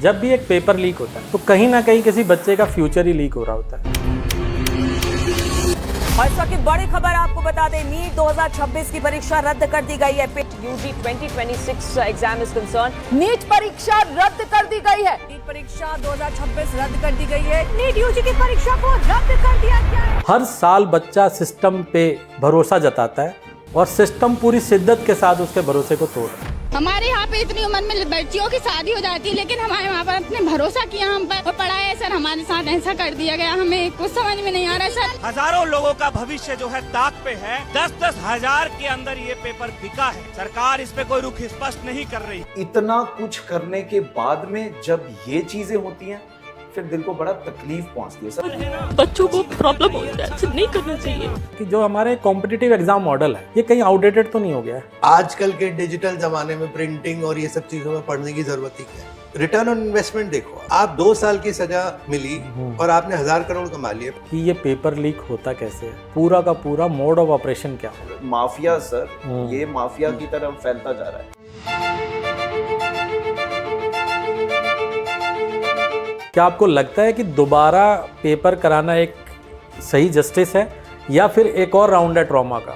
जब भी एक पेपर लीक होता है तो कहीं ना कहीं किसी बच्चे का फ्यूचर ही लीक हो रहा होता है। और इस वक्त की बड़ी खबर आपको बता दें, नीट 2026 की परीक्षा रद्द कर दी गई है। UG 2026 exam is concern. NEET परीक्षा रद्द कर दी गई है। नीट परीक्षा 2026 रद्द कर दी गई है। नीट यूजी की परीक्षा को रद्द कर दिया गया है। हर साल बच्चा सिस्टम पे भरोसा जताता है और सिस्टम पूरी शिद्दत के साथ उसके भरोसे को तोड़ रहा है। हमारे यहाँ पे इतनी उम्र में बच्चियों की शादी हो जाती है, लेकिन हमारे वहाँ पर अपने भरोसा किया हम पर और पढ़ाया सर, हमारे साथ ऐसा कर दिया गया, हमें कुछ समझ में नहीं आ रहा सर। हजारों लोगों का भविष्य जो है ताक पे है। 10-10 हजार के अंदर ये पेपर बिका है। सरकार इस पे कोई रुख स्पष्ट नहीं कर रही। इतना कुछ करने के बाद में जब ये चीजें होती हैं फिर दिल को बड़ा तकलीफ पहुंचती है सर। बच्चों को प्रॉब्लम हो जाए, ऐसा नहीं करना चाहिए। कि जो हमारे कॉम्पिटिटिव एग्जाम मॉडल है ये कहीं आउटडेटेड तो नहीं हो गया है? आजकल के डिजिटल जमाने में प्रिंटिंग और ये सब चीजों में पढ़ने की जरूरत ही क्या है। रिटर्न ऑन इन्वेस्टमेंट देखो, आप 2 साल की सजा मिली और आपने 1000 करोड़ कमा लिए। कि ये पेपर लीक होता कैसे है, पूरा का पूरा मोड ऑफ ऑपरेशन क्या है? माफिया सर, ये माफिया की तरफ फैलता जा रहा है। क्या आपको लगता है कि दोबारा पेपर कराना एक सही जस्टिस है या फिर एक और राउंड है ट्रॉमा का?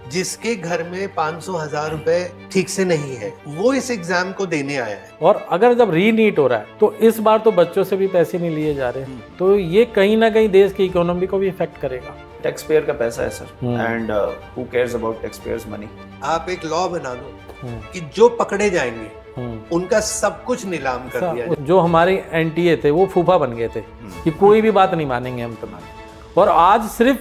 जिसके घर में 500,000 रुपए ठीक से नहीं है वो इस एग्जाम को देने आया है। और अगर जब रीनीट हो रहा है तो इस बार तो बच्चों से भी पैसे नहीं लिए जा रहे, तो ये कहीं ना कहीं देश की इकोनॉमी को भी इफेक्ट करेगा। टैक्स पेयर का पैसा है sir, and who cares about tax payers money. आप एक लॉ बना दो कि जो पकड़े जाएंगे उनका सब कुछ नीलाम कर दिया जाए। जो हमारे एनटीए थे वो फूफा बन गए थे कि कोई भी बात नहीं मानेंगे हम तुम्हारी, और आज सिर्फ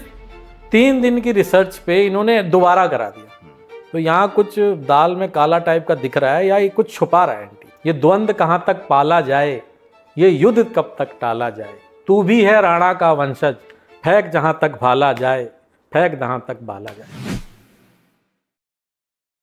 3 दिन की रिसर्च पे इन्होंने दोबारा करा दिया। तो यहाँ कुछ दाल में काला टाइप का दिख रहा है या ये कुछ छुपा रहा है एनटीए। ये द्वंद्व कहाँ तक पाला जाए, ये युद्ध कब तक टाला जाए। तू भी है राणा का वंशज, फेंक जहाँ तक भाला जाए, फेंक जहाँ तक भाला जाए।